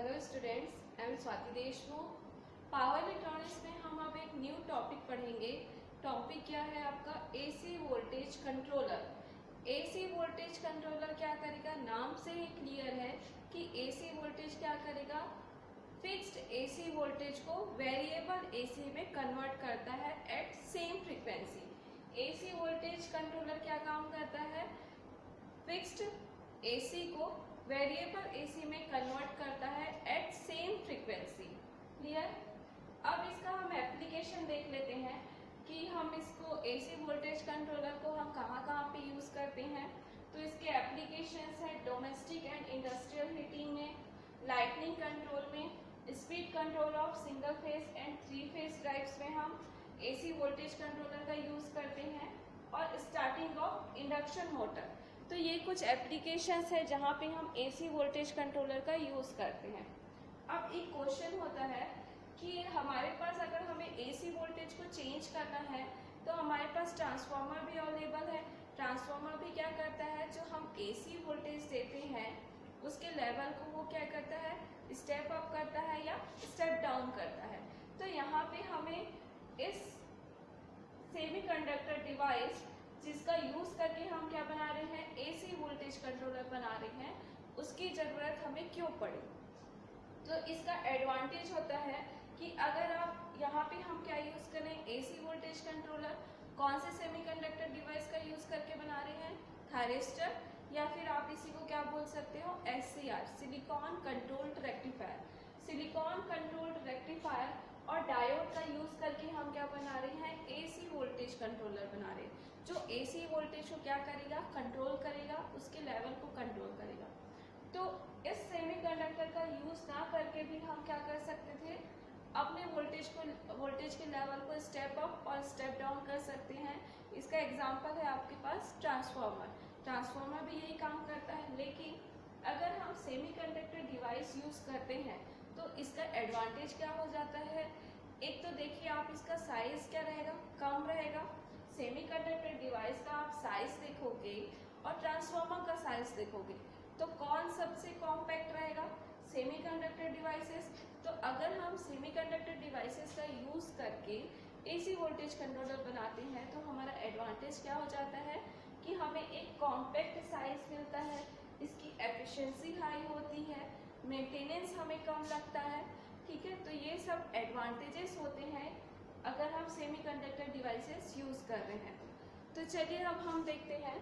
Hello students, I am Swati Deshmukh. Power electronics में हम अब एक न्यू टॉपिक पढ़ेंगे। टॉपिक क्या है आपका? AC voltage controller. AC voltage controller क्या करेगा? नाम से ही क्लियर है कि एसी वोल्टेज क्या करेगा, फिक्स्ड एसी वोल्टेज को वेरिएबल एसी में कन्वर्ट करता है at same frequency. AC voltage controller क्या काम करता है? फिक्स्ड एसी को वेरिएबल एसी में कन्वर्ट करता है एट सेम फ्रीक्वेंसी। क्लियर? अब इसका हम एप्लीकेशन देख लेते हैं कि हम इसको एसी वोल्टेज कंट्रोलर को हम कहाँ कहाँ पे यूज़ करते हैं। तो इसके एप्लीकेशंस हैं डोमेस्टिक एंड इंडस्ट्रियल हीटिंग में, लाइटनिंग कंट्रोल में, speed control of single phase and 3 phase drives में हम एसी वोल्टेज कंट्रोलर का यूज़ करते हैं, और स्टार्टिंग ऑफ इंडक्शन मोटर। तो ये कुछ एप्लीकेशंस है जहाँ पे हम एसी वोल्टेज कंट्रोलर का यूज़ करते हैं। अब एक क्वेश्चन होता है कि हमारे पास अगर हमें एसी वोल्टेज को चेंज करना है तो हमारे पास ट्रांसफार्मर भी अवेलेबल है। ट्रांसफार्मर भी क्या करता है, जो हम एसी वोल्टेज देते हैं उसके लेवल को वो क्या करता है, स्टेप अप करता है या स्टेप डाउन करता है। तो यहाँ पे हमें इस सेमीकंडक्टर डिवाइस जिसका यूज़ करके हम क्या बना रहे हैं, एसी वोल्टेज कंट्रोलर बना रहे हैं, उसकी ज़रूरत हमें क्यों पड़ी। तो इसका एडवांटेज होता है कि अगर आप यहाँ पे हम क्या यूज़ करें, एसी वोल्टेज कंट्रोलर कौन से सेमीकंडक्टर डिवाइस का यूज़ करके बना रहे हैं, थायरिस्टर, या फिर आप इसी को क्या बोल सकते हो, SCR, silicon controlled rectifier. Silicon controlled rectifier और डायोड का यूज़ करके हम क्या बना रहे हैं, एसी वोल्टेज कंट्रोलर बना रहे हैं, जो एसी वोल्टेज को क्या करेगा, कंट्रोल करेगा, उसके लेवल को कंट्रोल करेगा। तो इस सेमीकंडक्टर का यूज़ ना करके भी हम क्या कर सकते थे, अपने वोल्टेज के लेवल को स्टेप अप और स्टेप डाउन कर सकते हैं। इसका एग्जांपल है आपके पास ट्रांसफार्मर। ट्रांसफार्मर भी यही काम करता है, लेकिन अगर हम सेमीकंडक्टर डिवाइस यूज़ करते हैं तो इसका एडवांटेज क्या हो जाता है, एक तो देखिए आप इसका साइज क्या रहेगा, कम रहेगा। सेमीकंडक्टर डिवाइस का आप साइज देखोगे और ट्रांसफार्मर का साइज देखोगे तो कौन सबसे कॉम्पैक्ट रहेगा, सेमीकंडक्टर डिवाइसेस। तो अगर हम सेमीकंडक्टर डिवाइसेस का यूज़ करके एसी वोल्टेज कंट्रोलर बनाते हैं तो हमारा एडवांटेज क्या हो जाता है कि हमें एक कॉम्पैक्ट साइज मिलता है, इसकी एफिशिएंसी हाई होती है, मेंटेनेंस हमें कम लगता है। ठीक है, तो ये सब एडवांटेजेस होते हैं अगर हम सेमीकंडक्टर डिवाइसेस यूज़ कर रहे हैं। तो चलिए अब हम देखते हैं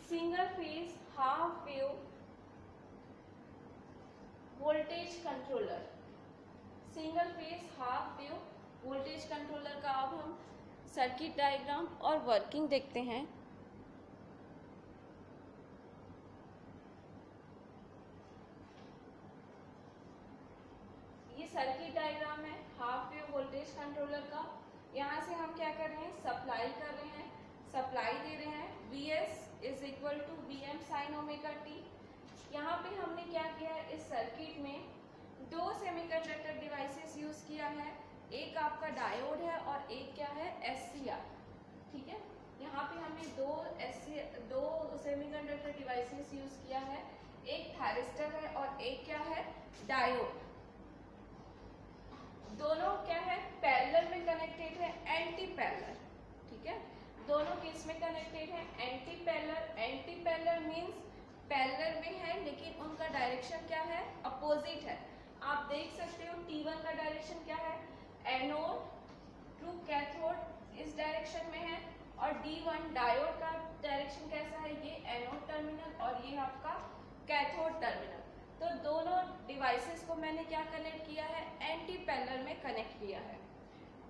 single phase half wave voltage controller. Single phase half wave voltage controller का अब हम सर्किट डायग्राम और वर्किंग देखते हैं। ये सर्किट डायग्राम है हाफ वेव वोल्टेज कंट्रोलर का। यहाँ से हम क्या कर रहे हैं, सप्लाई कर रहे हैं, सप्लाई दे रहे हैं, Vs is equal to Vm sine omega T. यहाँ पे हमने क्या किया है, इस सर्किट में दो सेमीकंडक्टर डिवाइसेस यूज किया है, एक आपका डायोड है और एक क्या है, SCR। ठीक है, यहाँ पे हमने दो सेमीकंडक्टर डिवाइसेस यूज किया है, एक थायरिस्टर है और एक क्या है, डायोड। दोनों क्या है, पैरेलल में कनेक्टेड है, एंटी पैरेलल। ठीक है, दोनों किस में कनेक्टेड है, anti parallel. Anti parallel means parallel में है लेकिन उनका डायरेक्शन क्या है, अपोजिट है। आप देख सकते हो T1 का डायरेक्शन क्या है, एनोड टू कैथोड इस डायरेक्शन में है, और D1 डायोड का डायरेक्शन कैसा है, ये एनोड टर्मिनल और ये आपका कैथोड टर्मिनल। तो दोनों डिवाइसेस को मैंने क्या कनेक्ट किया है, एंटी पैरेलल में कनेक्ट किया है,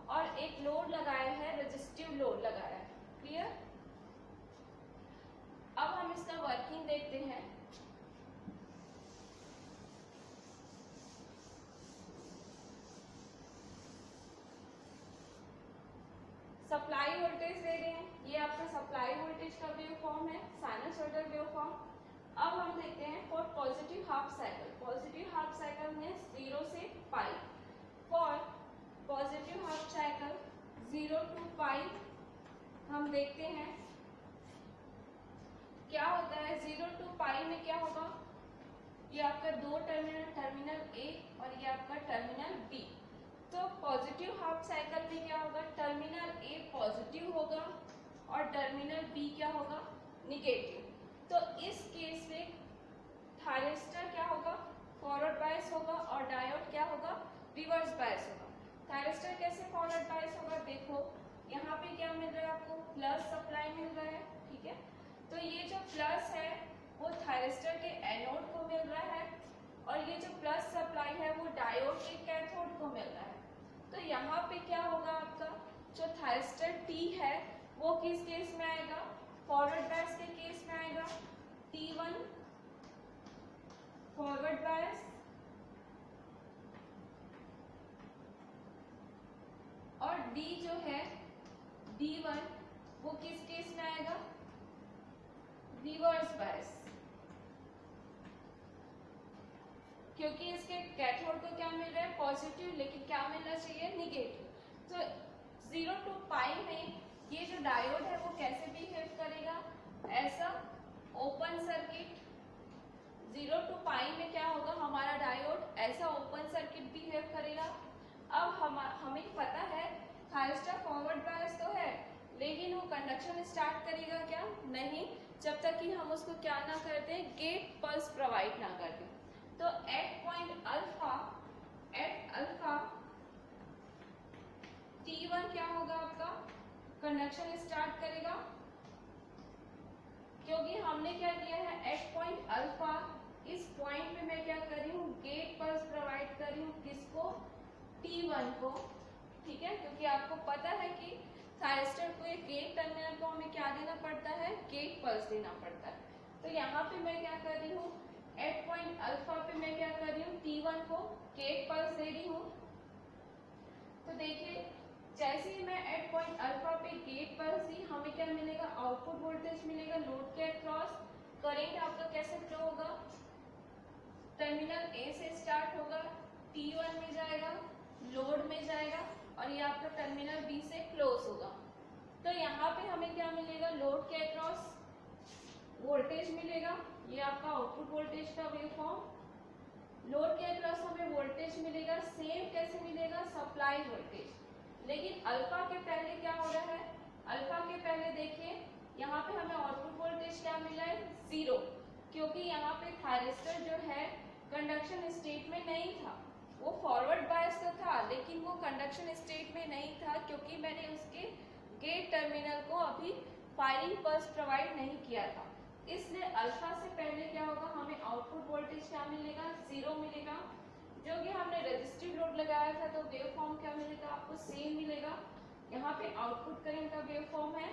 और एक लोड लगाया है, रेजिस्टिव लोड लगाया है। क्लियर? अब हम इसका वर्किंग देखते हैं। सप्लाई वोल्टेज दे रहे हैं, ये आपका सप्लाई वोल्टेज का वेव फॉर्म है, साइनसॉइडल वेव फॉर्म। अब हम देखते हैं for positive half cycle. Positive half cycle में 0 से pi. For positive half cycle 0 to pi हम देखते हैं क्या होता है। 0 to पाई में क्या होगा, ये आपका दो टर्मिनल, टर्मिनल ए और ये आपका टर्मिनल बी। तो पॉजिटिव हाफ साइकिल में क्या होगा, टर्मिनल ए पॉजिटिव होगा और टर्मिनल बी क्या होगा, निगेटिव। तो इस केस में थायरिस्टर क्या होगा, फॉरवर्ड बायस होगा और डायोड क्या होगा, रिवर्स बायस होगा। थायरिस्टर कैसे फॉरवर्ड बायस होगा, देखो यहाँ पे क्या मिल रहा है आपको, प्लस सप्लाई मिल रहा है, ठीक है। तो ये जो प्लस है वो थायरिस्टर के एनोड को मिल रहा है और ये जो प्लस सप्लाई है वो डायोड के कैथोड को मिल रहा है। तो यहाँ पे क्या होगा, आपका जो थायरिस्टर टी है वो किस केस में आएगा, फॉरवर्ड बायस के केस में आएगा, T1 फॉरवर्ड बायस और D जो है D1 वो किस केस में आएगा, रिवर्स बायस, क्योंकि इसके कैथोड को क्या मिल रहा है, पॉजिटिव, लेकिन क्या मिलना चाहिए, निगेटिव। तो 0 to पाई में ये जो डायोड है वो कैसे बिहेव करेगा, ऐसा ओपन सर्किट। 0 to पाई में क्या होगा, हमारा डायोड ऐसा ओपन सर्किट बिहेव करेगा। अब हमें पता है थायरिस्टर फॉरवर्ड बायस तो है, लेकिन वो कंडक्शन स्टार्ट करेगा क्या, नहीं, जब तक कि हम उसको क्या ना करते, गेट पल्स प्रोवाइड ना करते। तो at point alpha, at alpha T1 क्या होगा आपका, कंडक्शन स्टार्ट करेगा, क्योंकि हमने क्या किया है, एट पॉइंट अल्फा इस पॉइंट पे मैं क्या कर रही हूँ, गेट पल्स प्रोवाइड कर रही हूँ, किसको, T1 को, ठीक है। क्योंकि आपको पता है कि थायरिस्टर को एक गेट टर्मिनल को हमें क्या देना पड़ता है, गेट पल्स देना पड़ता है। तो यहाँ पे मैं क्या कर रही हूँ, एट पॉइंट अल्फा पे मैं क्या कर रही हूँ, T1 को गेट पल्स दे रही हूँ। तो देखिए जैसे ही मैं एट पॉइंट अल्फा पे गेट पल्स दी, हमें क्या मिलेगा, आउटपुट वोल्टेज मिलेगा लोड के अक्रॉस। करंट आपका कैसे फ्लो होगा, टर्मिनल ए से स्टार्ट होगा, T1 में जाएगा, लोड में जाएगा और ये आपका टर्मिनल बी से क्लोज होगा। तो यहाँ पे हमें क्या मिलेगा, लोड के अक्रॉस वोल्टेज मिलेगा, ये आपका आउटपुट वोल्टेज का वेवफॉर्म। लोड के अक्रॉस हमें वोल्टेज मिलेगा, सेम कैसे मिलेगा, सप्लाई वोल्टेज। लेकिन अल्फा के पहले क्या हो रहा है, अल्फा के पहले देखिए यहाँ पे हमें आउटपुट वोल्टेज क्या मिला है, 0, क्योंकि यहाँ पे थायरिस्टर जो है कंडक्शन स्टेट में नहीं था, वो फॉरवर्ड बायस तो था लेकिन वो कंडक्शन स्टेट में नहीं था, क्योंकि मैंने उसके गेट टर्मिनल को अभी फायरिंग पल्स प्रोवाइड नहीं किया था। इसलिए अल्फा से पहले क्या होगा, हमें आउटपुट वोल्टेज क्या मिलेगा, 0 मिलेगा। जो कि हमने रजिस्टिव लोड लगाया था तो वेव फॉर्म क्या मिलेगा, आपको सेम मिलेगा। यहाँ पे आउटपुट करंट का वेव फॉर्म है,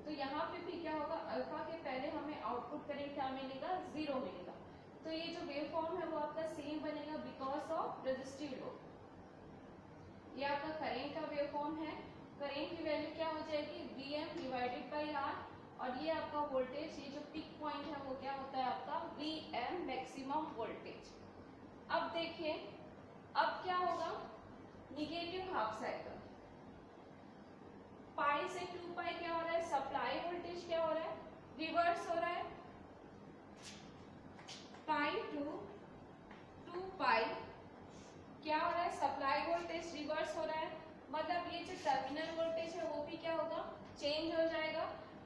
तो यहाँ पे भी क्या होगा, अल्फा के पहले हमें आउटपुट करंट क्या मिलेगा, 0 मिलेगा। तो ये जो वेव फॉर्म है वो आपका सेम बनेगा बिकॉज ऑफ रजिस्टिव लोड। ये आपका करंट का वेव फॉर्म है, करंट की वैल्यू क्या हो जाएगी, Vm डिवाइडेड बाई R, और ये आपका वोल्टेज, ये जो पिक पॉइंट है वो क्या होता है आपका Vm मैक्सिमम वोल्टेज। अब देखिए अब क्या होगा, निगेटिव हाफ साइकिल, पाई से 2 पाई क्या हो रहा है, सप्लाई वोल्टेज क्या हो रहा है, रिवर्स हो रहा है, पाई टू 2 पाई क्या हो रहा है, सप्लाई वोल्टेज रिवर्स हो रहा है। मतलब ये जो टर्मिनल वोल्टेज है वो भी क्या होगा, चेंज हो जाएगा।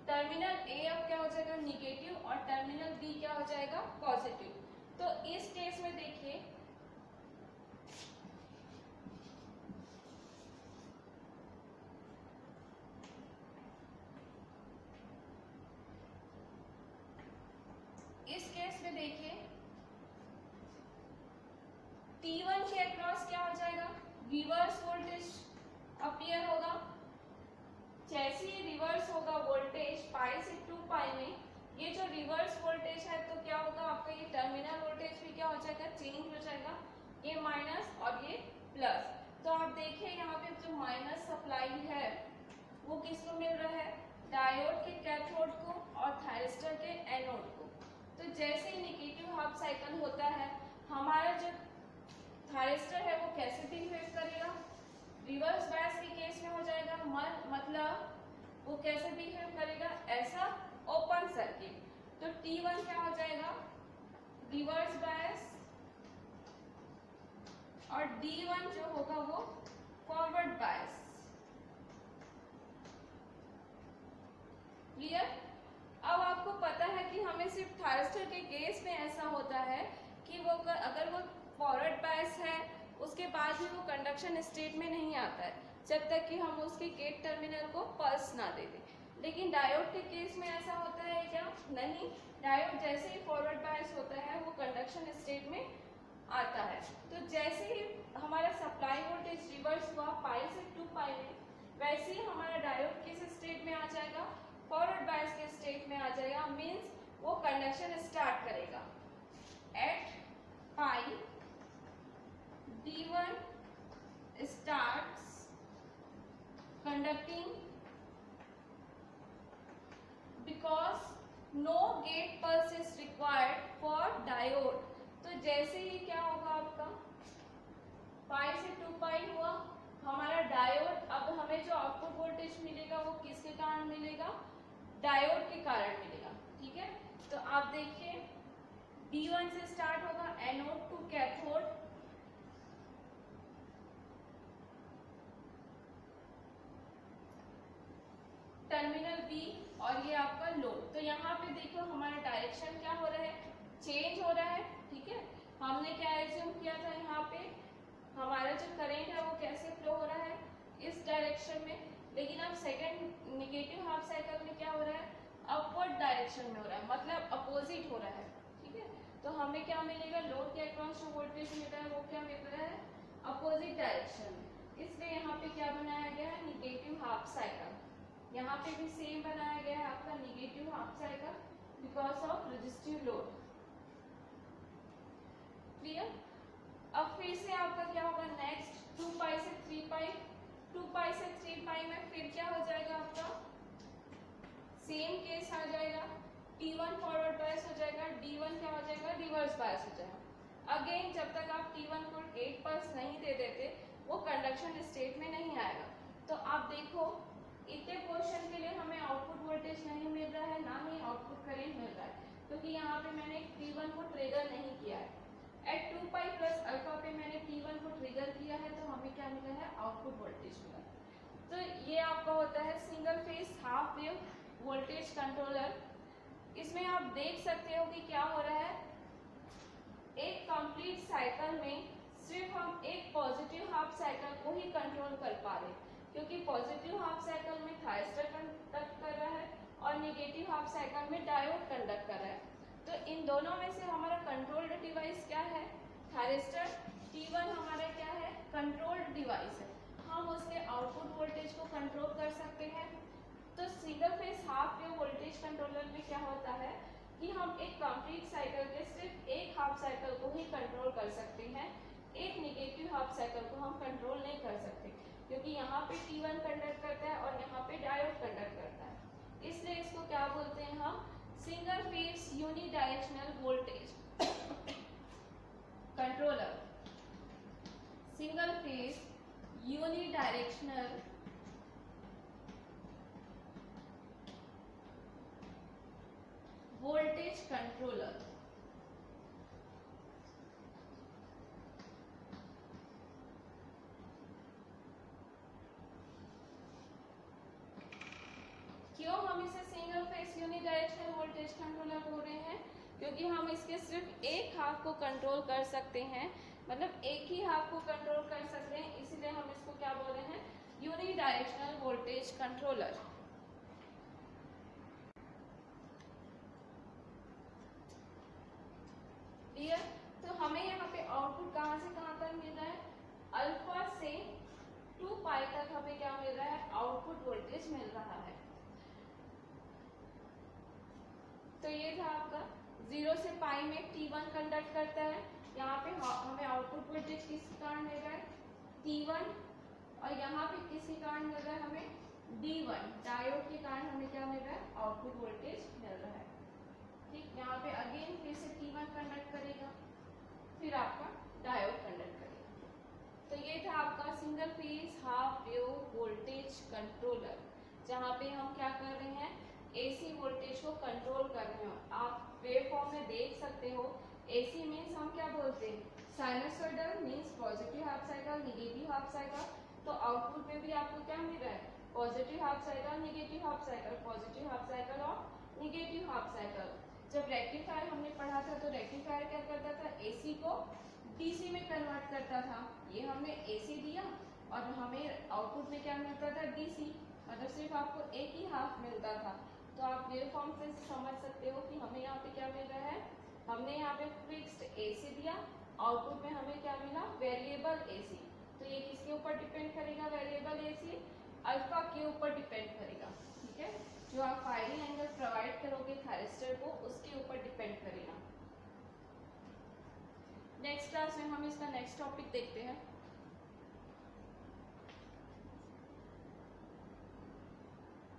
टर्मिनल ए अब क्या हो जाएगा, निगेटिव, और टर्मिनल बी क्या हो जाएगा, पॉजिटिव। तो इस केस में देखिए T1 के अक्रॉस क्या हो जाएगा, रिवर्स वोल्टेज अपीयर होगा। जैसे ही रिवर्स होगा वोल्टेज पाई से 2 पाई में, ये जो रिवर्स वोल्टेज है तो क्या होगा आपका, ये टर्मिनल वोल्टेज भी क्या हो जाएगा, चेंज हो जाएगा, ये माइनस और ये प्लस। तो आप देखिए यहाँ पे जो माइनस सप्लाई है वो किसको मिल रहा है, डायोड के कैथोड को और थायरिस्टर के एनोड को। तो जैसे ही नेगेटिव हाफ साइकिल होता है, हमारा जो थायरिस्टर है वो कैसे बिहेव करेगा, रिवर्स बायस के केस में हो जाएगा, मतलब वो कैसे बिहेव करेगा, ऐसा ओपन सर्किट। तो T1 क्या हो जाएगा, रिवर्स बायस और D1 जो होगा वो फॉरवर्ड बायस। क्लियर? अब आपको पता है कि हमें सिर्फ थायरिस्टर के केस में ऐसा होता है कि वो अगर वो फॉरवर्ड बायस है उसके बाद भी वो कंडक्शन स्टेट में नहीं आता है जब तक कि हम उसके गेट टर्मिनल को पल्स ना दे दें। लेकिन डायोड के केस में ऐसा होता है क्या? नहीं। डायोड जैसे ही फॉरवर्ड बायस होता है वो कंडक्शन स्टेट में आता है। तो जैसे ही हमारा सप्लाई वोल्टेज रिवर्स हुआ पाई से 2 पाई में, वैसे ही हमारा डायोड किस स्टेट में आ जाएगा? फॉरवर्ड बायस के स्टेट में आ जाएगा। मींस वो कंडक्शन स्टार्ट करेगा at pi D1 starts conducting because no gate pulse is required for diode। तो जैसे ही क्या होगा आपका पाई से 2 पाई हुआ हमारा डायोड, अब हमें जो आउटपुट वोल्टेज मिलेगा वो किसके कारण मिलेगा? डायोड के कारण मिलेगा। ठीक है, तो आप देखिए D1 से स्टार्ट होगा anode to cathode, terminal B, और ये आपका लोड। तो यहाँ पे देखो हमारा डायरेक्शन क्या हो रहा है? चेंज हो रहा है। ठीक है, हमने क्या एज्यूम किया था यहाँ पे हमारा जो करंट है वो कैसे फ्लो हो रहा है? इस डायरेक्शन में। लेकिन अब सेकंड नेगेटिव हाफ साइकिल में क्या हो रहा है? अपवर्ड डायरेक्शन में हो रहा है, मतलब अपोजिट हो रहा है। ठीक है, तो हमें क्या मिलेगा? लोड के अक्रॉस जो वोल्टेज मिल रहा है वो क्या मिल रहा है? अपोजिट डायरेक्शन में। इसलिए यहाँ पे क्या बनाया गया है? Negative half cycle. यहाँ पे भी सेम बनाया गया है आपका negative half cycle because of resistive load. Clear? अब फिर से आपका क्या होगा नेक्स्ट? 2 पाई से 3 पाई, 2 पाई से 3 पाई में फिर क्या हो जाएगा आपका? सेम केस आ जाएगा। T1 फॉरवर्ड बायस हो जाएगा, D1 क्या हो जाएगा? रिवर्स बायस हो जाएगा। अगेन जब तक आप T1 को गेट पल्स नहीं दे देते वो कंडक्शन स्टेट में नहीं आएगा। तो आप देखो इतने पोर्शन के लिए हमें आउटपुट वोल्टेज नहीं मिल रहा है, ना ही आउटपुट करंट मिल रहा है, क्योंकि यहाँ पे मैंने T1 को ट्रिगर नहीं किया है। एट 2 पाई प्लस अल्फा पे मैंने T1 को ट्रिगर किया है, तो हमें क्या मिला है? आउटपुट वोल्टेज मिला। तो ये आपका होता है single phase half wave voltage controller. इसमें आप देख सकते हो कि क्या हो रहा है, एक कंप्लीट साइकिल में सिर्फ हम एक पॉजिटिव हाफ साइकिल को ही कंट्रोल कर पा रहे हैं, क्योंकि पॉजिटिव हाफ साइकिल में थायरिस्टर कंडक्ट कर रहा है और निगेटिव हाफ साइकिल में डायोड कंडक्ट कर रहा है। तो इन दोनों में से हमारा कंट्रोल्ड डिवाइस क्या है? थायरिस्टर। T1 हमारा क्या है? कंट्रोल्ड डिवाइस है, हम उसके आउटपुट वोल्टेज को कंट्रोल कर सकते हैं। तो single phase half wave voltage controller में क्या होता है कि हम एक कंप्लीट साइकिल के सिर्फ एक हाफ साइकिल को ही कंट्रोल कर सकते हैं, एक निगेटिव हाफ साइकिल को हम कंट्रोल नहीं कर सकते, क्योंकि यहाँ पे T1 कंडक्ट करता है और यहाँ पे डायोड कंडक्ट करता है। इसलिए इसको क्या बोलते हैं हम? Single phase unidirectional voltage controller. Single phase unidirectional voltage controller. क्यों हम इसे single phase unidirectional voltage controller बोल रहे हैं? क्योंकि हम इसके सिर्फ एक हाफ को कंट्रोल कर सकते हैं, मतलब एक ही हाफ को कंट्रोल कर सकते हैं, इसीलिए हम इसको क्या बोल रहे हैं? Unidirectional voltage controller. Clear? तो हमें यहाँ पे आउटपुट कहाँ से कहाँ तक मिल रहा है? अल्फा से 2 पाई तक हमें क्या मिल रहा है? आउटपुट वोल्टेज मिल रहा है। तो ये था आपका 0 से पाई में T1 कंडक्ट करता है, यहाँ पे हमें आउटपुट वोल्टेज किस कारण मिल रहा है? T1, और यहाँ पे किसके कारण मिल रहा है हमें? D1 डायोड के कारण हमें क्या मिल रहा है? आउटपुट वोल्टेज मिल रहा है। ठीक, यहाँ पे अगेन फिर से T1 कंडक्ट करेगा, फिर आपका डायोड कंडक्ट करेगा। तो ये था आपका single phase half wave voltage controller, जहाँ पे हम क्या कर रहे हैं? AC वोल्टेज को कंट्रोल कर रहे हो। आप वेव फॉर्म में देख सकते हो AC मीन्स हम क्या बोलते हैं, sinusoidal means positive half cycle, negative half cycle. तो आउटपुट में भी आपको क्या मिल रहा है, positive half cycle, negative half cycle, positive half cycle और निगेटिव हाफ साइकिल। जब रेक्टिफायर हमने पढ़ा था तो रेक्टिफायर क्या करता था, AC को DC में कन्वर्ट करता था। ये हमने AC दिया और हमें आउटपुट में क्या मिलता था, DC, मतलब सिर्फ आपको एक ही हाफ मिलता था। तो आप वेवफॉर्म से समझ सकते हो कि हमें यहाँ पे क्या मिल रहा है, हमने यहाँ पे फिक्स्ड AC दिया, आउटपुट में हमें क्या मिला, वेरिएबल AC। तो ये किसके ऊपर डिपेंड करेगा, वेरिएबल AC अल्फा के ऊपर डिपेंड करेगा, ठीक है। जो आप फायरिंग एंगल प्रोवाइड करोगे थायरिस्टर को, उसके ऊपर डिपेंड करेगा। नेक्स्ट क्लास में हम इसका नेक्स्ट टॉपिक देखते हैं।